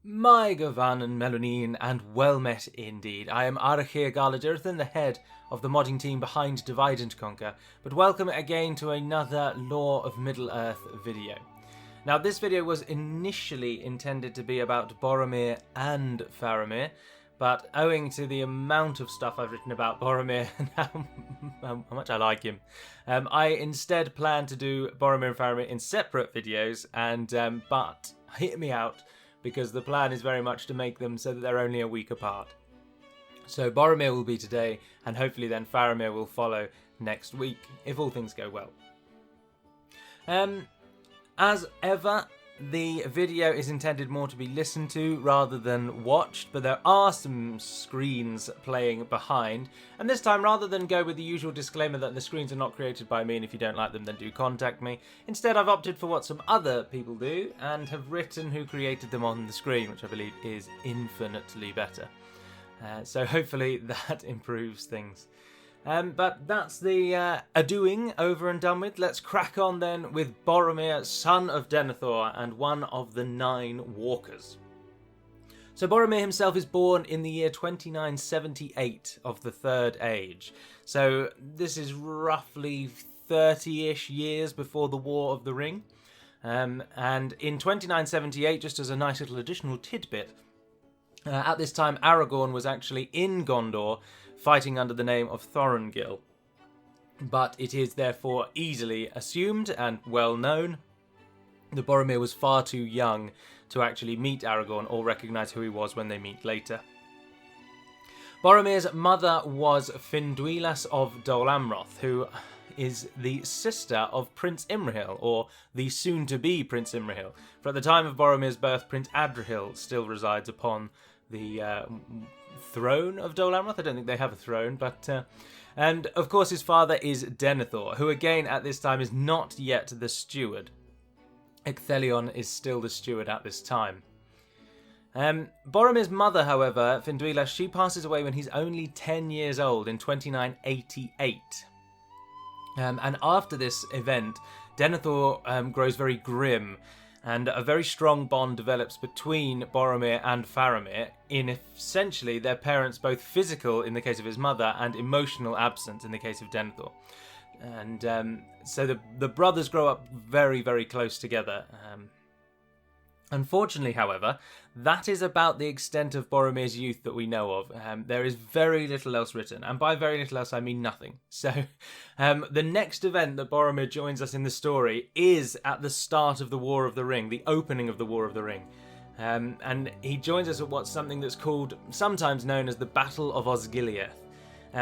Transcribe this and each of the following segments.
My Gavan and Melonin, and well met indeed. I am Arachir Galadirthan, the head of the modding team behind Divide and Conquer, but welcome again to another Lore of Middle-earth video. Now, this video was initially intended to be about Boromir and Faramir, but owing to the amount of stuff I've written about Boromir and how much I like him, I instead plan to do Boromir and Faramir in separate videos, but hear me out, because the plan is very much to make them so that they're only a week apart. So Boromir will be today, and hopefully then Faramir will follow next week, if all things go well. As ever, the video is intended more to be listened to rather than watched, but there are some screens playing behind. And this time, rather than go with the usual disclaimer that the screens are not created by me and if you don't like them then do contact me, instead I've opted for what some other people do and have written who created them on the screen, which I believe is infinitely better. So hopefully that improves things. But that's the a-doing over and done with. Let's crack on then with Boromir, son of Denethor and one of the 9 Walkers. So Boromir himself is born in the year 2978 of the Third Age. So this is roughly 30-ish years before the War of the Ring. And in 2978, just as a nice little additional tidbit, at this time Aragorn was actually in Gondor, fighting under the name of Thorongil. But it is therefore easily assumed and well known that Boromir was far too young to actually meet Aragorn or recognise who he was when they meet later. Boromir's mother was Finduilas of Dol Amroth, who is the sister of Prince Imrahil, or the soon-to-be Prince Imrahil. For at the time of Boromir's birth, Prince Adrahil still resides upon the throne of Dol Amroth. I don't think they have a throne, but and of course his father is Denethor, who again at this time is not yet the steward. Ecthelion is still the steward at this time. Boromir's mother, however, Finduilas, she passes away when he's only 10 years old in 2988. And after this event, Denethor grows very grim, and a very strong bond develops between Boromir and Faramir in essentially their parents' both physical, in the case of his mother, and emotional absence in the case of Denethor. And so the brothers grow up very, very close together. Unfortunately, however, that is about the extent of Boromir's youth that we know of. There is very little else written, and by very little else I mean nothing. So the next event that Boromir joins us in the story is at the start of the War of the Ring, the opening of the War of the Ring. And he joins us at what's something that's called, sometimes known as the Battle of Osgiliath.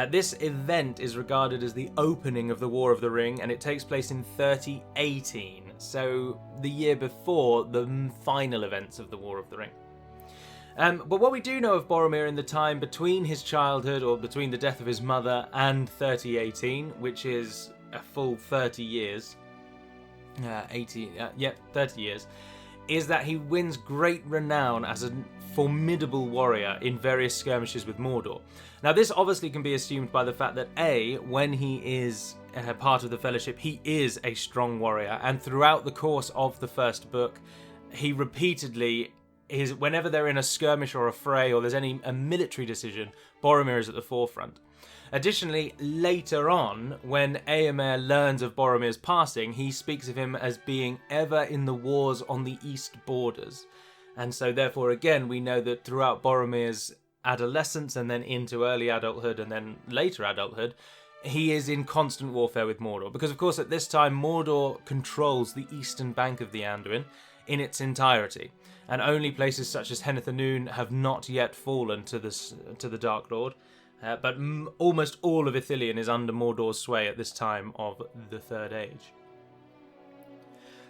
This event is regarded as the opening of the War of the Ring, and it takes place in 3018, so the year before the final events of the War of the Ring. But what we do know of Boromir in the time between his childhood, or between the death of his mother and 3018, which is a full 30 years, 30 years, is that he wins great renown as a formidable warrior in various skirmishes with Mordor. Now, this obviously can be assumed by the fact that A, when he is part of the Fellowship, he is a strong warrior, and throughout the course of the first book, he repeatedly is, whenever they're in a skirmish or a fray, or there's a military decision, Boromir is at the forefront. Additionally, later on, when Éomer learns of Boromir's passing, he speaks of him as being ever in the wars on the east borders. And so therefore, again, we know that throughout Boromir's adolescence and then into early adulthood and then later adulthood, he is in constant warfare with Mordor. Because, of course, at this time, Mordor controls the eastern bank of the Anduin in its entirety. And only places such as Henethanoon have not yet fallen to the Dark Lord. But almost all of Ithilien is under Mordor's sway at this time of the Third Age.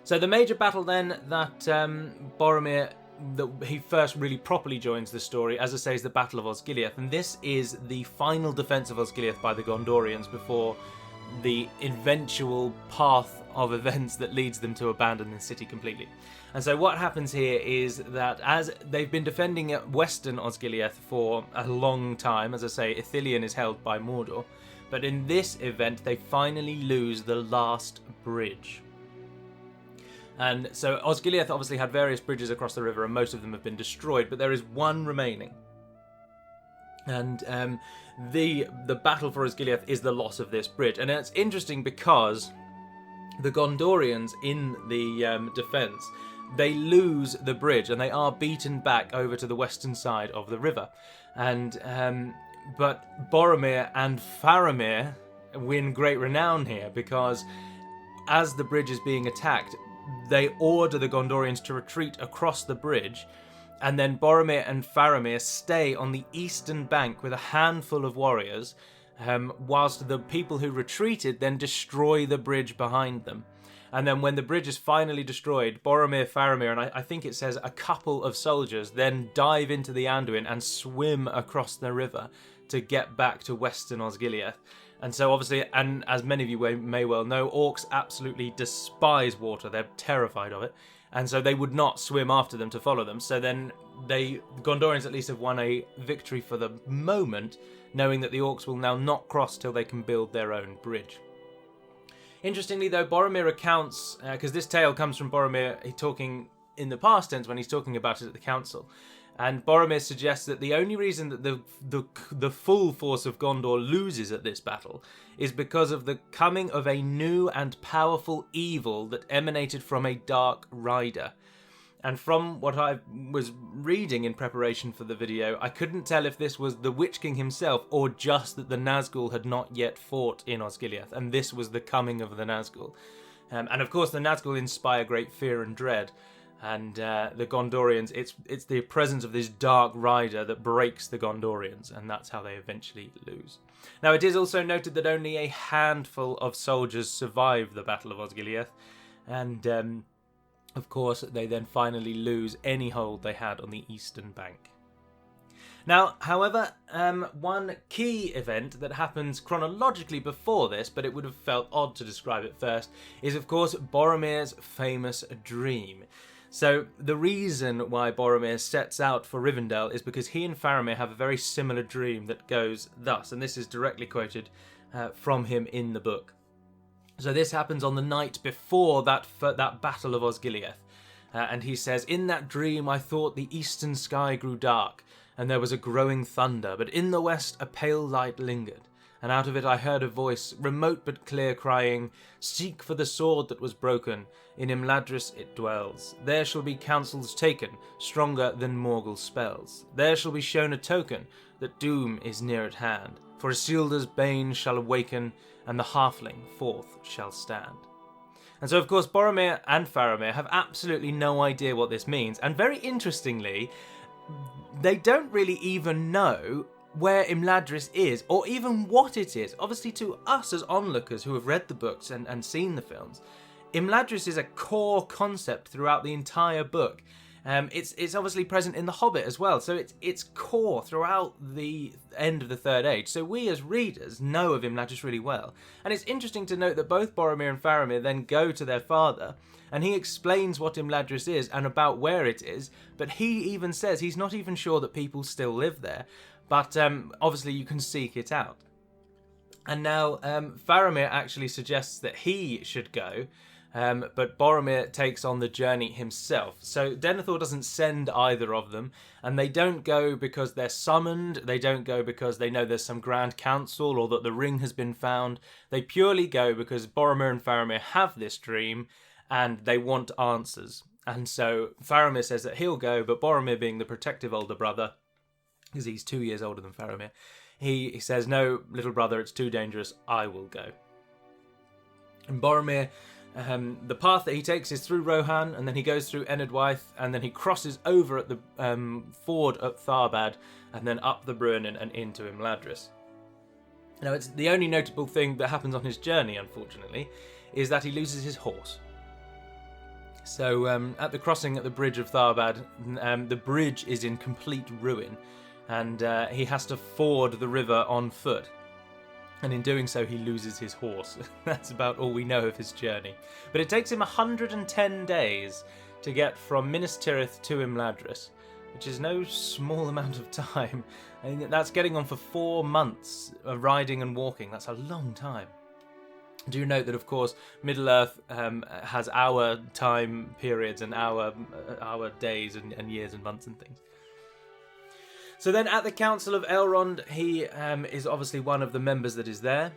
So the major battle then that Boromir, that he first really properly joins the story, as I say, is the Battle of Osgiliath. And this is the final defence of Osgiliath by the Gondorians before the eventual path of events that leads them to abandon the city completely. And so what happens here is that as they've been defending western Osgiliath for a long time, as I say, Ithilien is held by Mordor, but in this event they finally lose the last bridge. And so Osgiliath obviously had various bridges across the river, and most of them have been destroyed, but there is one remaining. And the battle for Osgiliath is the loss of this bridge. And it's interesting because the Gondorians in the defence, they lose the bridge and they are beaten back over to the western side of the river. And but Boromir and Faramir win great renown here, because as the bridge is being attacked, they order the Gondorians to retreat across the bridge, and then Boromir and Faramir stay on the eastern bank with a handful of warriors, whilst the people who retreated then destroy the bridge behind them. And then when the bridge is finally destroyed, Boromir, Faramir, and I think it says a couple of soldiers, then dive into the Anduin and swim across the river to get back to western Osgiliath. And so obviously, and as many of you may well know, orcs absolutely despise water. They're terrified of it. And so they would not swim after them to follow them. So then the Gondorians at least have won a victory for the moment, knowing that the orcs will now not cross till they can build their own bridge. Interestingly, though, Boromir recounts, because this tale comes from Boromir talking in the past tense when he's talking about it at the council, and Boromir suggests that the only reason that the full force of Gondor loses at this battle is because of the coming of a new and powerful evil that emanated from a dark rider. And from what I was reading in preparation for the video, I couldn't tell if this was the Witch King himself or just that the Nazgul had not yet fought in Osgiliath, and this was the coming of the Nazgul. And of course the Nazgul inspire great fear and dread, and the Gondorians, it's the presence of this dark rider that breaks the Gondorians, and that's how they eventually lose. Now it is also noted that only a handful of soldiers survive the Battle of Osgiliath, and of course, they then finally lose any hold they had on the eastern bank. Now, however, one key event that happens chronologically before this, but it would have felt odd to describe it first, is of course Boromir's famous dream. So the reason why Boromir sets out for Rivendell is because he and Faramir have a very similar dream that goes thus, and this is directly quoted from him in the book. So this happens on the night before that battle of Osgiliath. And he says, "In that dream I thought the eastern sky grew dark, and there was a growing thunder, but in the west a pale light lingered. And out of it I heard a voice, remote but clear, crying, 'Seek for the sword that was broken, in Imladris it dwells. There shall be counsels taken, stronger than Morgul spells. There shall be shown a token, that doom is near at hand. For Isildur's bane shall awaken, and the halfling forth shall stand.'" And so, of course, Boromir and Faramir have absolutely no idea what this means. And very interestingly, they don't really even know where Imladris is, or even what it is. Obviously, to us as onlookers who have read the books and seen the films, Imladris is a core concept throughout the entire book. It's obviously present in The Hobbit as well, so it's core throughout the end of the Third Age. So we as readers know of Imladris really well. And it's interesting to note that both Boromir and Faramir then go to their father, and he explains what Imladris is and about where it is, but he even says he's not even sure that people still live there, but obviously you can seek it out. And now Faramir actually suggests that he should go, but Boromir takes on the journey himself. So Denethor doesn't send either of them, and they don't go because they're summoned, they don't go because they know there's some grand council or that the ring has been found. They purely go because Boromir and Faramir have this dream, and they want answers. And so Faramir says that he'll go, but Boromir, being the protective older brother, because he's 2 years older than Faramir, he says, "No, little brother, it's too dangerous, I will go." And Boromir, the path that he takes is through Rohan, and then he goes through Enedwaith, and then he crosses over at the ford at Tharbad, and then up the Bruin and into Imladris. Now, it's the only notable thing that happens on his journey, unfortunately, is that he loses his horse. So at the crossing at the bridge of Tharbad, the bridge is in complete ruin, and he has to ford the river on foot. And in doing so, he loses his horse. That's about all we know of his journey. But it takes him 110 days to get from Minas Tirith to Imladris, which is no small amount of time. I mean, that's getting on for 4 months of riding and walking. That's a long time. Do note that, of course, Middle-earth has our time periods and our days and years and months and things. So then at the Council of Elrond, he is obviously one of the members that is there.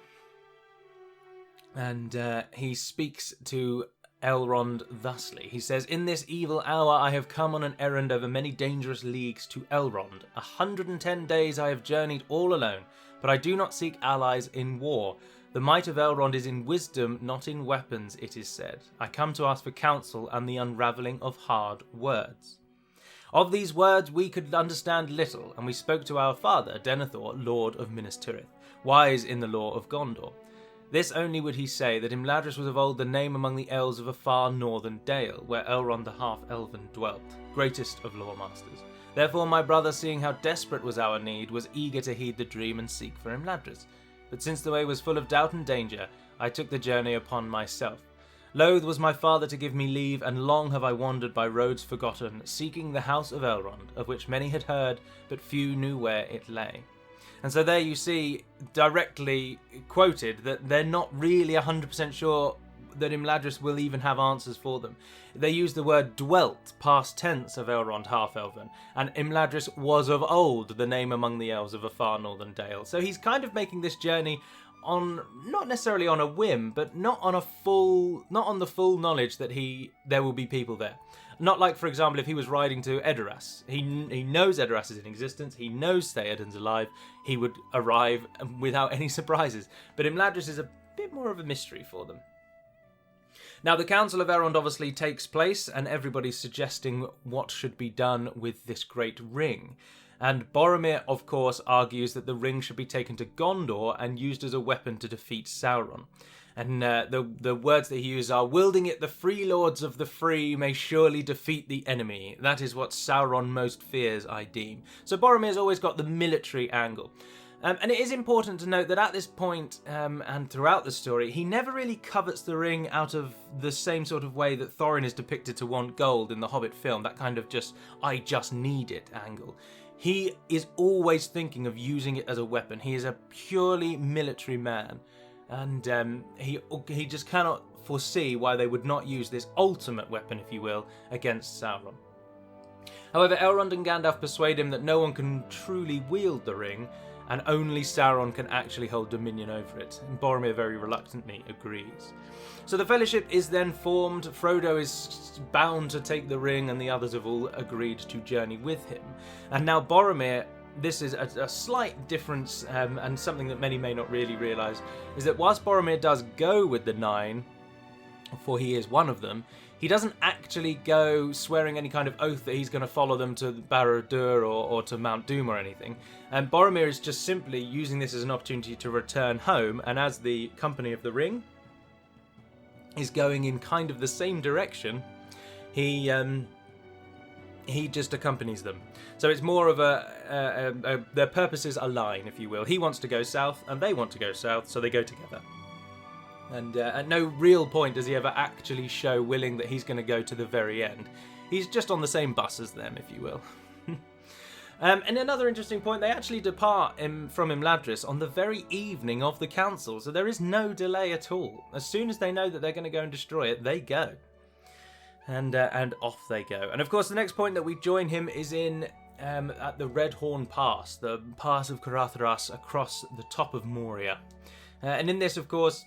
And he speaks to Elrond thusly. He says, "In this evil hour I have come on an errand over many dangerous leagues to Elrond. 110 days I have journeyed all alone, but I do not seek allies in war. The might of Elrond is in wisdom, not in weapons, it is said. I come to ask for counsel and the unravelling of hard words. Of these words we could understand little, and we spoke to our father, Denethor, Lord of Minas Tirith, wise in the law of Gondor. This only would he say, that Imladris was of old the name among the elves of a far northern dale, where Elrond the half-elven dwelt, greatest of lawmasters. Therefore my brother, seeing how desperate was our need, was eager to heed the dream and seek for Imladris. But since the way was full of doubt and danger, I took the journey upon myself. Loath was my father to give me leave, and long have I wandered by roads forgotten, seeking the house of Elrond, of which many had heard, but few knew where it lay." And so there you see, directly quoted, that they're not really 100% sure that Imladris will even have answers for them. They use the word dwelt, past tense of Elrond half-elven, and Imladris was of old the name among the elves of a far northern dale. So he's kind of making this journey on, not necessarily on a whim, but not on the full knowledge that there will be people there. Not like, for example, if he was riding to Edoras. He knows Edoras is in existence, he knows Theoden's alive, he would arrive without any surprises. But Imladris is a bit more of a mystery for them. Now, the Council of Elrond obviously takes place, and everybody's suggesting what should be done with this great ring. And Boromir, of course, argues that the ring should be taken to Gondor and used as a weapon to defeat Sauron. And the words that he uses are, "Wielding it, the free lords of the free may surely defeat the enemy. That is what Sauron most fears, I deem." So Boromir's always got the military angle. And it is important to note that at this point, and throughout the story, he never really covets the ring out of the same sort of way that Thorin is depicted to want gold in the Hobbit film, that kind of I just need it angle. He is always thinking of using it as a weapon. He is a purely military man, and he just cannot foresee why they would not use this ultimate weapon, if you will, against Sauron. However, Elrond and Gandalf persuade him that no one can truly wield the ring, and only Sauron can actually hold dominion over it. And Boromir very reluctantly agrees. So the Fellowship is then formed, Frodo is bound to take the ring, and the others have all agreed to journey with him. And now Boromir, this is a slight difference, and something that many may not really realise, is that whilst Boromir does go with the Nine, for he is one of them, he doesn't actually go swearing any kind of oath that he's going to follow them to Barad-dûr or to Mount Doom or anything. And Boromir is just simply using this as an opportunity to return home, and as the Company of the Ring is going in kind of the same direction, he just accompanies them. So it's more of their purposes align, if you will. He wants to go south, and they want to go south, so they go together. And at no real point does he ever actually show willing that he's going to go to the very end. He's just on the same bus as them, if you will. And another interesting point, they actually depart from Imladris on the very evening of the council, so there is no delay at all. As soon as they know that they're going to go and destroy it, they go. And off they go. And of course, the next point that we join him is at the Redhorn Pass, the pass of Caratharas across the top of Moria. And in this, of course,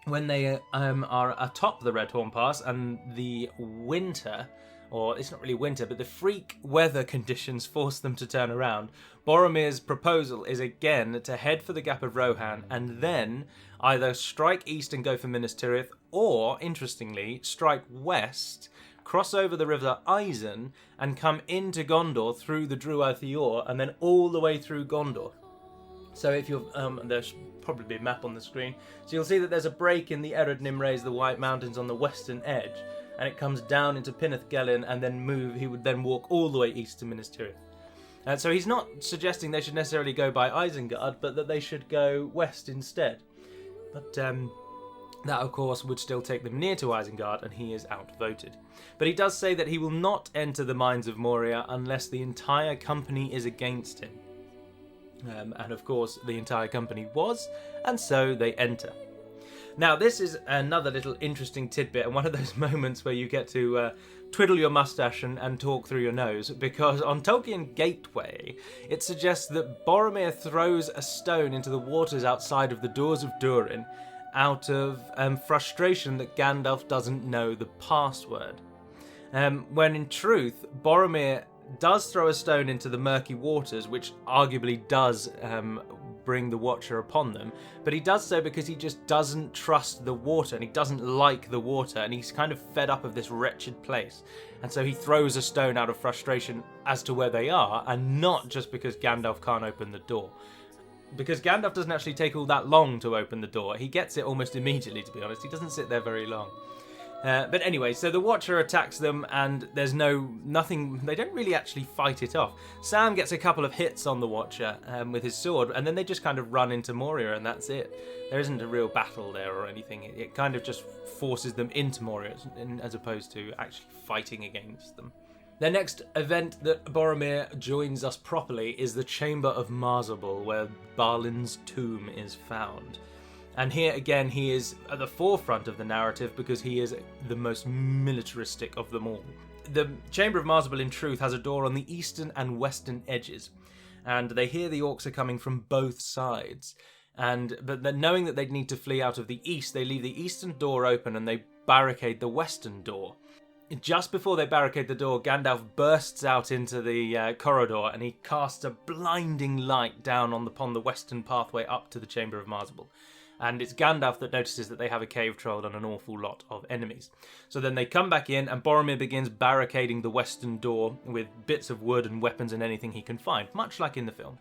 when they are atop the Redhorn Pass and the winter, or it's not really winter, but the freak weather conditions force them to turn around, Boromir's proposal is again to head for the Gap of Rohan and then either strike east and go for Minas Tirith, or, interestingly, strike west, cross over the River Isen, and come into Gondor through the Druath Ior, and then all the way through Gondor. So if you're, there's probably be a map on the screen. So you'll see that there's a break in the Erod Nimrays, the White Mountains, on the western edge, and it comes down into Pinnith Gelin, and then he would then walk all the way east to Minas Tirith. And so he's not suggesting they should necessarily go by Isengard, but that they should go west instead. But that, of course, would still take them near to Isengard, and he is outvoted. But he does say that he will not enter the mines of Moria unless the entire company is against him. And of course, the entire company was, and so they enter. Now, this is another little interesting tidbit, and one of those moments where you get to twiddle your mustache and talk through your nose, because on Tolkien Gateway, it suggests that Boromir throws a stone into the waters outside of the doors of Durin out of frustration that Gandalf doesn't know the password. When in truth, Boromir does throw a stone into the murky waters, which arguably does bring the Watcher upon them, but he does so because he just doesn't trust the water, and he doesn't like the water, and he's kind of fed up of this wretched place, and so he throws a stone out of frustration as to where they are, and not just because Gandalf can't open the door. Because Gandalf doesn't actually take all that long to open the door. He gets it almost immediately, to be honest. He doesn't sit there very long. But anyway, so the Watcher attacks them, and there's nothing. They don't really actually fight it off. Sam gets a couple of hits on the Watcher with his sword, and then they just kind of run into Moria, and that's it. There isn't a real battle there or anything. It kind of just forces them into Moria, as opposed to actually fighting against them. The next event that Boromir joins us properly is the Chamber of Mazarbul, where Balin's tomb is found. And here again, he is at the forefront of the narrative because he is the most militaristic of them all. The Chamber of Mazarbul, in truth, has a door on the eastern and western edges, and they hear the orcs are coming from both sides. But knowing that they'd need to flee out of the east, they leave the eastern door open and they barricade the western door. Just before they barricade the door, Gandalf bursts out into the corridor, and he casts a blinding light down upon the western pathway up to the Chamber of Mazarbul. And it's Gandalf that notices that they have a cave troll and an awful lot of enemies. So then they come back in, and Boromir begins barricading the western door with bits of wood and weapons and anything he can find, much like in the film.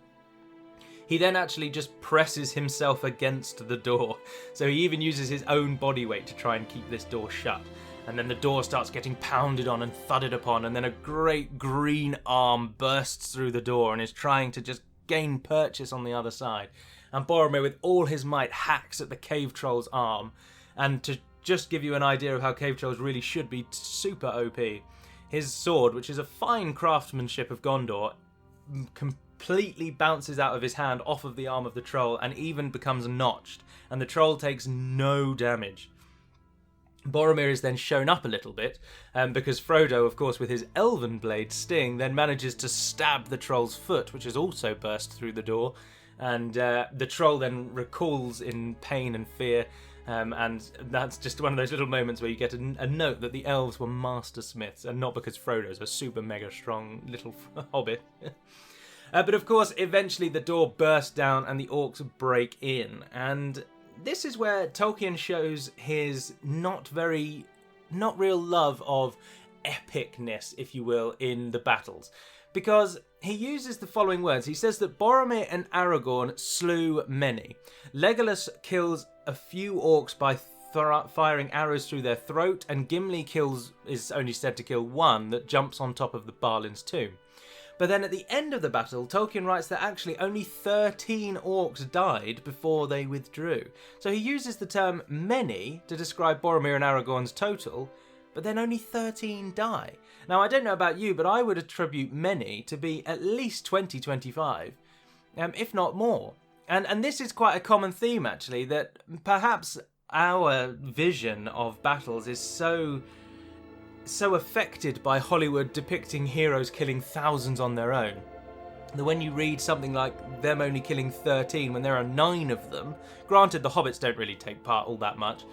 He then actually just presses himself against the door. So he even uses his own body weight to try and keep this door shut. And then the door starts getting pounded on and thudded upon, and then a great green arm bursts through the door and is trying to just gain purchase on the other side. And Boromir, with all his might, hacks at the cave troll's arm. And to just give you an idea of how cave trolls really should be super OP, his sword, which is a fine craftsmanship of Gondor, completely bounces out of his hand off of the arm of the troll and even becomes notched. And the troll takes no damage. Boromir is then shown up a little bit, because Frodo, of course, with his elven blade Sting, then manages to stab the troll's foot, which has also burst through the door. And the troll then recoils in pain and fear, and that's just one of those little moments where you get a note that the elves were master smiths, and not because Frodo's a super mega strong little hobbit. But of course, eventually the door bursts down and the orcs break in, and this is where Tolkien shows his not real love of epicness, if you will, in the battles. Because he uses the following words. He says that Boromir and Aragorn slew many. Legolas kills a few orcs by firing arrows through their throat, and Gimli is only said to kill one that jumps on top of the Balin's tomb. But then at the end of the battle, Tolkien writes that actually only 13 orcs died before they withdrew. So he uses the term many to describe Boromir and Aragorn's total, but then only 13 die. Now, I don't know about you, but I would attribute many to be at least 20, 25, if not more. And this is quite a common theme, actually, that perhaps our vision of battles is so affected by Hollywood depicting heroes killing thousands on their own, that when you read something like them only killing 13 when there are 9 of them, granted the hobbits don't really take part all that much,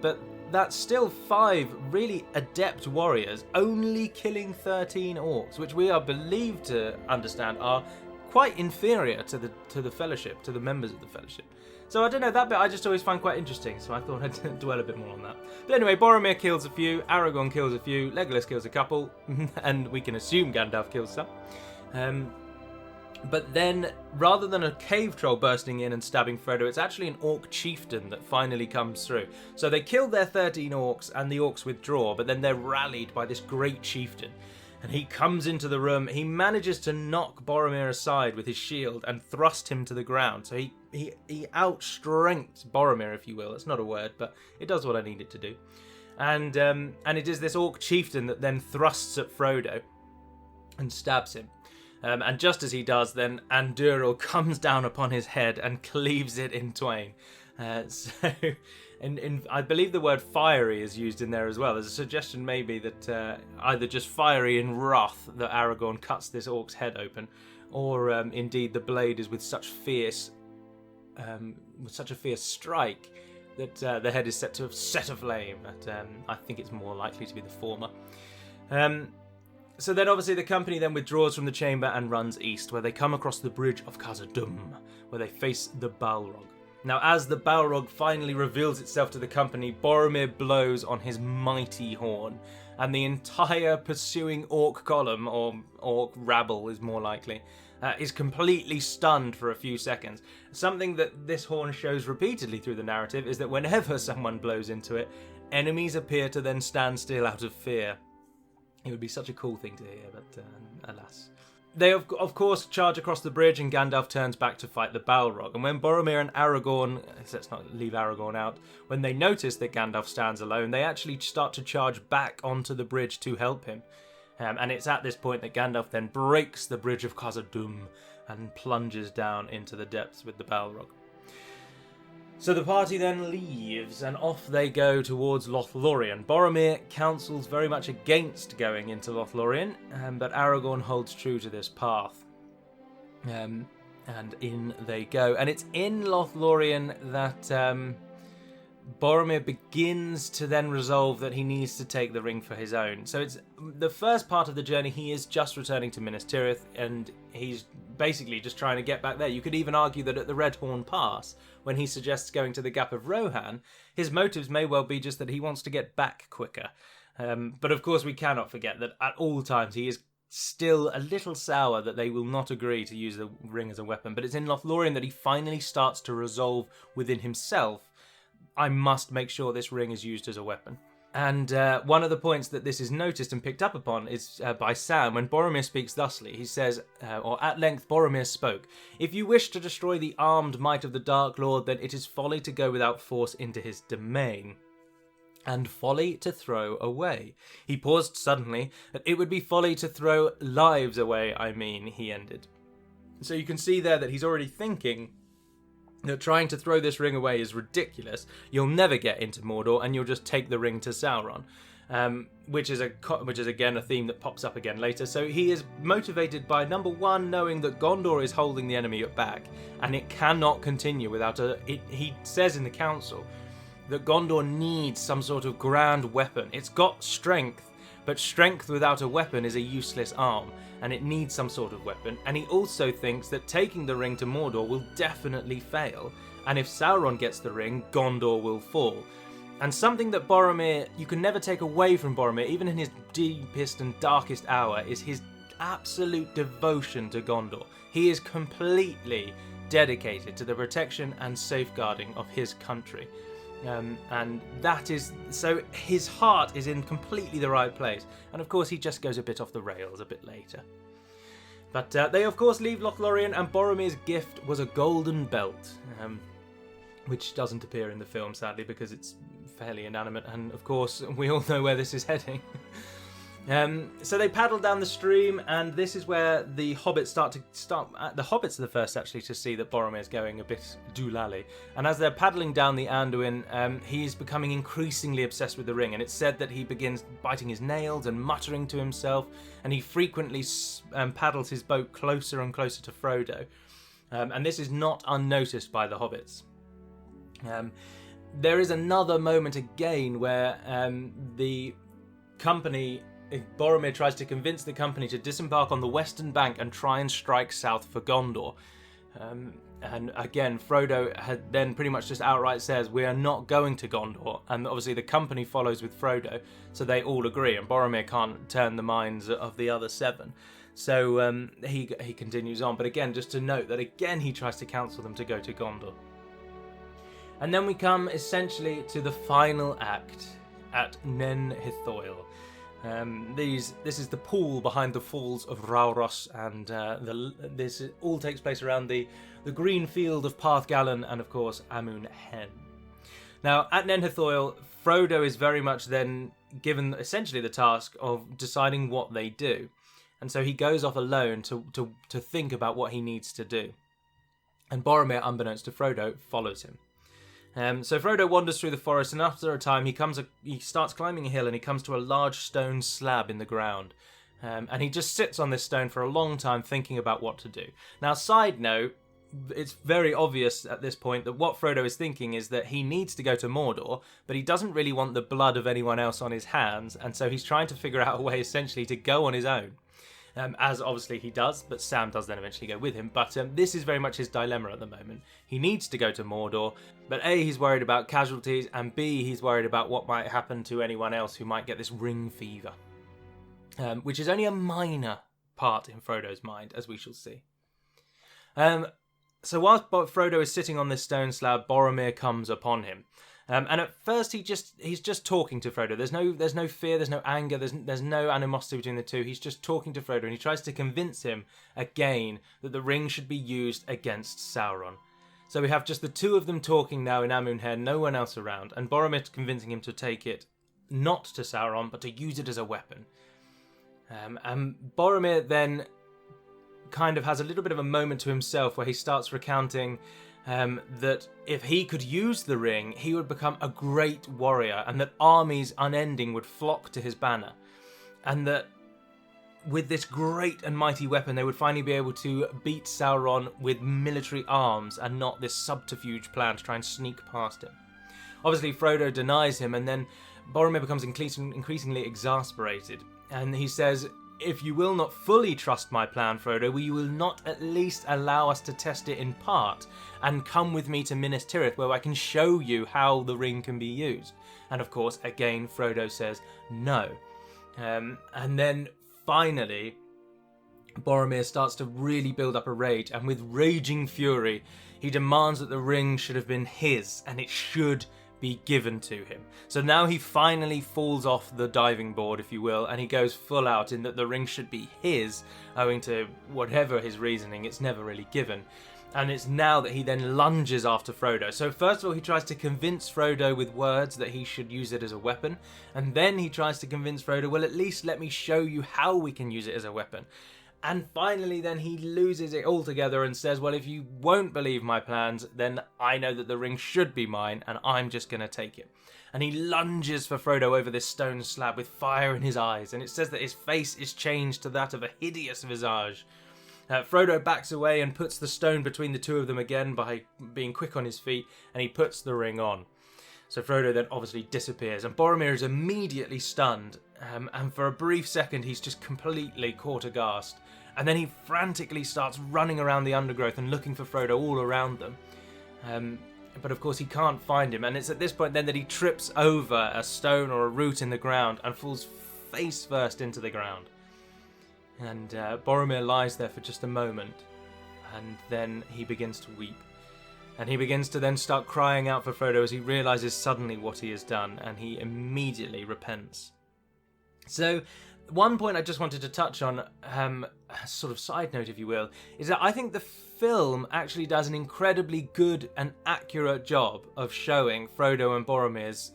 but that's still 5 really adept warriors only killing 13 orcs, which we are believed to understand are quite inferior to the Fellowship, to the members of the Fellowship. So I don't know, that bit I just always find quite interesting, so I thought I'd dwell a bit more on that. But anyway, Boromir kills a few, Aragorn kills a few, Legolas kills a couple, and we can assume Gandalf kills some. But then, rather than a cave troll bursting in and stabbing Frodo, it's actually an orc chieftain that finally comes through. So they kill their 13 orcs, and the orcs withdraw, but then they're rallied by this great chieftain. And he comes into the room, he manages to knock Boromir aside with his shield and thrust him to the ground. So he outstrengths Boromir, if you will. It's not a word, but it does what I need it to do. And it is this orc chieftain that then thrusts at Frodo and stabs him. And just as he does, then Andúril comes down upon his head and cleaves it in twain. So, and I believe the word fiery is used in there as well. There's a suggestion maybe that either just fiery in wrath that Aragorn cuts this orc's head open, or indeed the blade is with such a fierce strike that the head is set aflame. But I think it's more likely to be the former. So then obviously the company then withdraws from the chamber and runs east, where they come across the bridge of Khazad-dûm, where they face the Balrog. Now, as the Balrog finally reveals itself to the company, Boromir blows on his mighty horn, and the entire pursuing orc column, or orc rabble is more likely, is completely stunned for a few seconds. Something that this horn shows repeatedly through the narrative is that whenever someone blows into it, enemies appear to then stand still out of fear. It would be such a cool thing to hear, but alas. They, of course, charge across the bridge, and Gandalf turns back to fight the Balrog. And when Boromir and Aragorn, let's not leave Aragorn out, when they notice that Gandalf stands alone, they actually start to charge back onto the bridge to help him. And it's at this point that Gandalf then breaks the bridge of Khazad-dûm and plunges down into the depths with the Balrog. So the party then leaves, and off they go towards Lothlorien. Boromir counsels very much against going into Lothlorien, but Aragorn holds true to this path. And in they go. And it's in Lothlorien that Boromir begins to then resolve that he needs to take the ring for his own. So it's the first part of the journey, he is just returning to Minas Tirith, and he's basically just trying to get back there. You could even argue that at the Redhorn Pass, when he suggests going to the Gap of Rohan, his motives may well be just that he wants to get back quicker. But of course we cannot forget that at all times he is still a little sour that they will not agree to use the ring as a weapon. But it's in Lothlorien that he finally starts to resolve within himself, I must make sure this ring is used as a weapon. And one of the points that this is noticed and picked up upon is by Sam. When Boromir speaks thusly, he says, or at length Boromir spoke, "If you wish to destroy the armed might of the Dark Lord, then it is folly to go without force into his domain, and folly to throw away." He paused suddenly. "It would be folly to throw lives away, I mean," he ended. So you can see there that he's already thinking that trying to throw this ring away is ridiculous. You'll never get into Mordor, and you'll just take the ring to Sauron, which is again a theme that pops up again later. So he is motivated by, number one, knowing that Gondor is holding the enemy at back, and it cannot continue without he says in the council that Gondor needs some sort of grand weapon. It's got strength, but strength without a weapon is a useless arm, and it needs some sort of weapon. And he also thinks that taking the ring to Mordor will definitely fail, and if Sauron gets the ring, Gondor will fall. And something that Boromir, you can never take away from Boromir, even in his deepest and darkest hour, is his absolute devotion to Gondor. He is completely dedicated to the protection and safeguarding of his country. And that is, so his heart is in completely the right place. And of course he just goes a bit off the rails a bit later. But they of course leave Lothlorien, and Boromir's gift was a golden belt, which doesn't appear in the film sadly because it's fairly inanimate, and of course we all know where this is heading. So they paddle down the stream, and this is where the hobbits start. The hobbits are the first actually to see that Boromir's going a bit doolally. And as they're paddling down the Anduin, he's becoming increasingly obsessed with the ring. And it's said that he begins biting his nails and muttering to himself, and he frequently paddles his boat closer and closer to Frodo. And this is not unnoticed by the hobbits. There is another moment again where the company. Boromir tries to convince the company to disembark on the western bank and try and strike south for Gondor. And again, Frodo had then pretty much just outright says, "We are not going to Gondor." And obviously the company follows with Frodo, so they all agree, and Boromir can't turn the minds of the other seven. So he continues on. But again, just to note that again he tries to counsel them to go to Gondor. And then we come essentially to the final act at Nen Hithoil. This is the pool behind the falls of Rauros, and this all takes place around the green field of Parthgallen and of course Amon Hen. Now at Nen Hithoil, Frodo is very much then given essentially the task of deciding what they do, and so he goes off alone to think about what he needs to do. And Boromir, unbeknownst to Frodo, follows him. So Frodo wanders through the forest, and after a time he starts climbing a hill, and he comes to a large stone slab in the ground. And he just sits on this stone for a long time thinking about what to do. Now, side note, it's very obvious at this point that what Frodo is thinking is that he needs to go to Mordor, but he doesn't really want the blood of anyone else on his hands, and so he's trying to figure out a way essentially to go on his own. As obviously he does, but Sam does then eventually go with him. But this is very much his dilemma at the moment. He needs to go to Mordor, but A, he's worried about casualties, and B, he's worried about what might happen to anyone else who might get this ring fever. Which is only a minor part in Frodo's mind, as we shall see. So whilst Frodo is sitting on this stone slab, Boromir comes upon him. And at first he's just talking to Frodo. There's no fear, there's no anger, there's no animosity between the two. He's just talking to Frodo, and he tries to convince him again that the ring should be used against Sauron. So we have just the two of them talking now in Amon Hen, no one else around, and Boromir convincing him to take it not to Sauron, but to use it as a weapon. And Boromir then kind of has a little bit of a moment to himself where he starts recounting that if he could use the ring, he would become a great warrior, and that armies unending would flock to his banner, and that with this great and mighty weapon they would finally be able to beat Sauron with military arms and not this subterfuge plan to try and sneak past him. Obviously Frodo denies him, and then Boromir becomes increasingly exasperated, and he says, "If you will not fully trust my plan, Frodo, will you not at least allow us to test it in part, and come with me to Minas Tirith, where I can show you how the ring can be used?" And of course, again, Frodo says no. And then finally, Boromir starts to really build up a rage, and with raging fury, he demands that the ring should have been his, and it should be given to him. So now he finally falls off the diving board, if you will, and he goes full out in that the ring should be his, owing to whatever his reasoning, it's never really given. And it's now that he then lunges after Frodo. So first of all, he tries to convince Frodo with words that he should use it as a weapon, and then he tries to convince Frodo, well, at least let me show you how we can use it as a weapon. And finally then he loses it altogether and says, well, if you won't believe my plans, then I know that the ring should be mine, and I'm just going to take it. And he lunges for Frodo over this stone slab with fire in his eyes, and it says that his face is changed to that of a hideous visage. Frodo backs away and puts the stone between the two of them again by being quick on his feet, and he puts the ring on. So Frodo then obviously disappears, and Boromir is immediately stunned, and for a brief second he's just completely caught aghast. And then he frantically starts running around the undergrowth and looking for Frodo all around them. But of course he can't find him, and it's at this point then that he trips over a stone or a root in the ground and falls face first into the ground. And Boromir lies there for just a moment, and then he begins to weep. And he begins to then start crying out for Frodo as he realises suddenly what he has done, and he immediately repents. So one point I just wanted to touch on, a sort of side note if you will, is that I think the film actually does an incredibly good and accurate job of showing Frodo and Boromir's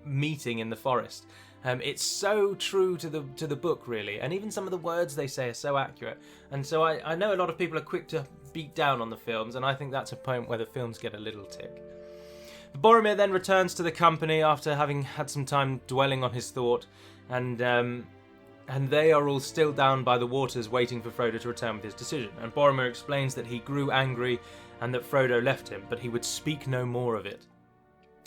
meeting in the forest. It's so true to the book, really, and even some of the words they say are so accurate. And so I know a lot of people are quick to beat down on the films, and I think that's a point where the films get a little tick. Boromir then returns to the company after having had some time dwelling on his thought, and they are all still down by the waters waiting for Frodo to return with his decision. And Boromir explains that he grew angry and that Frodo left him, but he would speak no more of it.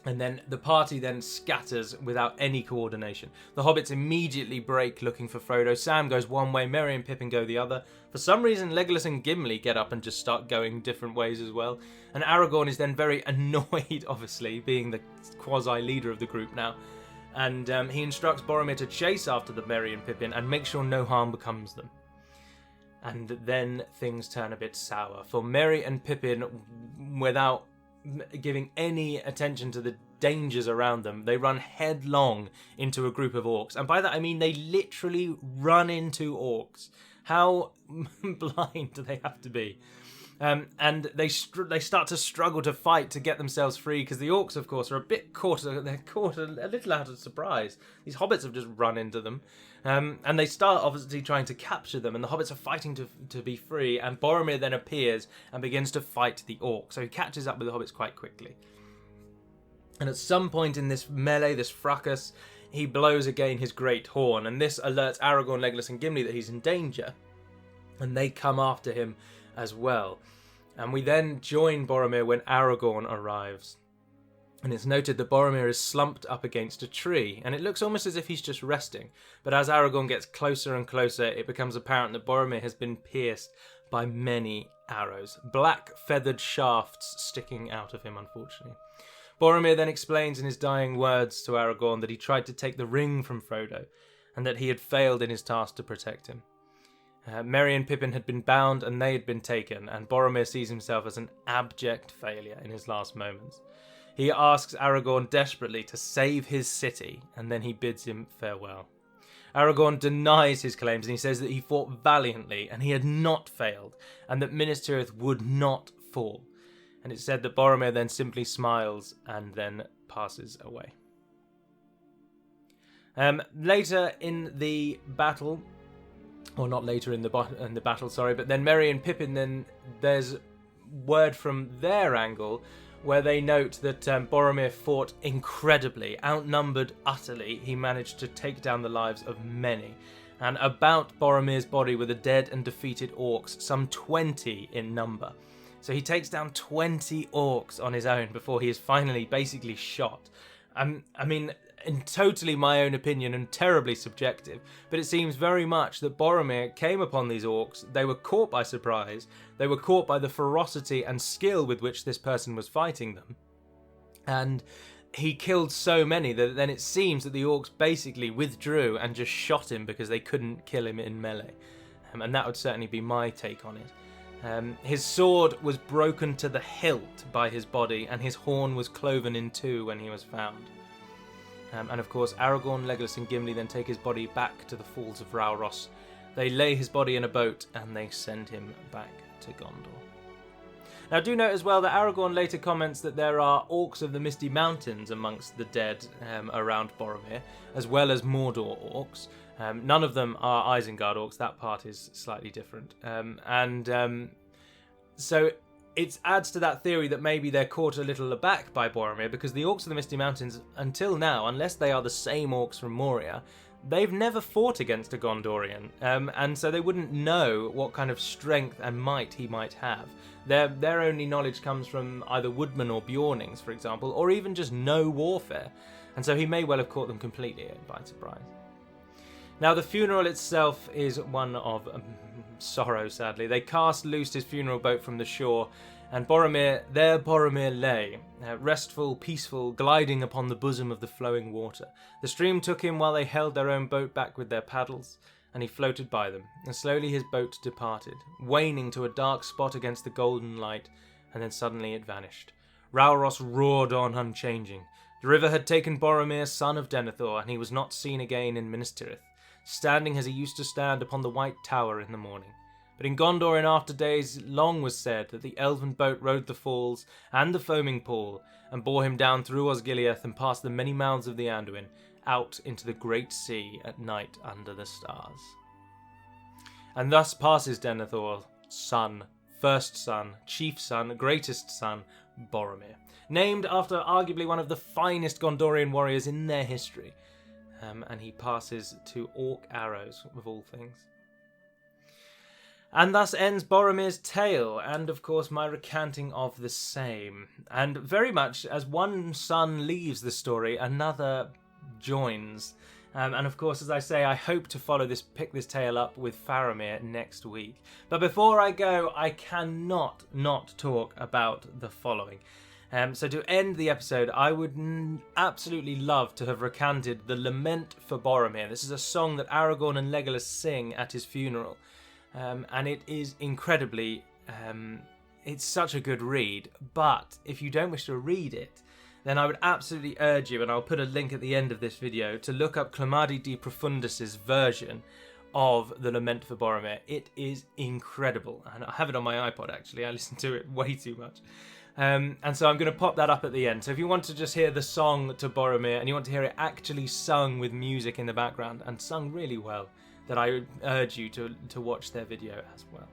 And then the party then scatters without any coordination. The hobbits immediately break looking for Frodo. Sam goes one way, Merry and Pippin go the other. For some reason, Legolas and Gimli get up and just start going different ways as well. And Aragorn is then very annoyed, obviously, being the quasi-leader of the group now. And he instructs Boromir to chase after the Merry and Pippin and make sure no harm becomes them. And then things turn a bit sour. For Merry and Pippin, without giving any attention to the dangers around them, they run headlong into a group of orcs. And by that I mean they literally run into orcs. How blind do they have to be? And they start to struggle to fight to get themselves free, because the orcs, of course, are a bit caught. They're caught a little out of surprise. These hobbits have just run into them, and they start obviously trying to capture them. And the hobbits are fighting to be free. And Boromir then appears and begins to fight the orcs. So he catches up with the hobbits quite quickly. And at some point in this melee, this fracas, he blows again his great horn, and this alerts Aragorn, Legolas and Gimli that he's in danger, and they come after him as well. And we then join Boromir when Aragorn arrives. And it's noted that Boromir is slumped up against a tree, and it looks almost as if he's just resting. But as Aragorn gets closer and closer, it becomes apparent that Boromir has been pierced by many arrows, black feathered shafts sticking out of him, unfortunately. Boromir then explains in his dying words to Aragorn that he tried to take the ring from Frodo, and that he had failed in his task to protect him. Merry and Pippin had been bound, and they had been taken, and Boromir sees himself as an abject failure in his last moments. He asks Aragorn desperately to save his city, and then he bids him farewell. Aragorn denies his claims, and he says that he fought valiantly, and he had not failed, and that Minas Tirith would not fall. And it's said that Boromir then simply smiles and then passes away. Later in the battle, or not later in the battle, but then Merry and Pippin, then there's word from their angle where they note that Boromir fought incredibly, outnumbered utterly. He managed to take down the lives of many. And about Boromir's body were the dead and defeated orcs, some 20 in number. So he takes down 20 orcs on his own before he is finally basically shot. I mean, in totally my own opinion and terribly subjective, but it seems very much that Boromir came upon these orcs, they were caught by surprise, they were caught by the ferocity and skill with which this person was fighting them, and he killed so many that then it seems that the orcs basically withdrew and just shot him because they couldn't kill him in melee, and that would certainly be my take on it. His sword was broken to the hilt by his body, and his horn was cloven in two when he was found. And of course, Aragorn, Legolas and Gimli then take his body back to the Falls of Rauros. They lay his body in a boat, and they send him back to Gondor. Now do note as well that Aragorn later comments that there are orcs of the Misty Mountains amongst the dead around Boromir, as well as Mordor orcs. None of them are Isengard orcs, that part is slightly different. So it adds to that theory that maybe they're caught a little aback by Boromir, because the orcs of the Misty Mountains, until now, unless they are the same orcs from Moria, they've never fought against a Gondorian, and so they wouldn't know what kind of strength and might he might have. Their only knowledge comes from either woodmen or Bjornings, for example, or even just no warfare, and so he may well have caught them completely by surprise. Now, the funeral itself is one of sorrow, sadly. They cast loose his funeral boat from the shore, and Boromir lay, restful, peaceful, gliding upon the bosom of the flowing water. The stream took him while they held their own boat back with their paddles, and he floated by them, and slowly his boat departed, waning to a dark spot against the golden light, and then suddenly it vanished. Rauros roared on unchanging. The river had taken Boromir, son of Denethor, and he was not seen again in Minas Tirith, standing as he used to stand upon the White Tower in the morning. But in Gondor in after days long was said that the elven boat rode the falls and the foaming pool, and bore him down through Osgiliath and past the many mouths of the Anduin, out into the great sea at night under the stars. And thus passes Denethor's son, first son, chief son, greatest son, Boromir, named after arguably one of the finest Gondorian warriors in their history. And he passes to orc arrows, of all things. And thus ends Boromir's tale, and of course my recanting of the same. And very much as one son leaves the story, another joins. And of course, as I say, I hope to pick this tale up with Faramir next week. But before I go, I cannot not talk about the following. So to end the episode, I would absolutely love to have recanted the Lament for Boromir. This is a song that Aragorn and Legolas sing at his funeral. And it is incredibly, it's such a good read. But if you don't wish to read it, then I would absolutely urge you, and I'll put a link at the end of this video, to look up Clamavi de Profundis' version of the Lament for Boromir. It is incredible. And I have it on my iPod, actually. I listen to it way too much. And so I'm going to pop that up at the end. So if you want to just hear the song to Boromir, and you want to hear it actually sung with music in the background, and sung really well, then I urge you to watch their video as well.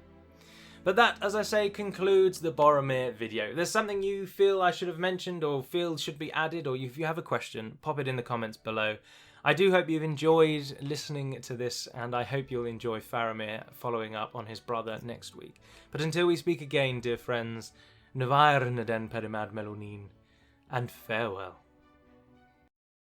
But that, as I say, concludes the Boromir video. If there's something you feel I should have mentioned or feel should be added, or if you have a question, pop it in the comments below. I do hope you've enjoyed listening to this, and I hope you'll enjoy Faramir following up on his brother next week. But until we speak again, dear friends, Navair Naden Perimad Melonin, and farewell.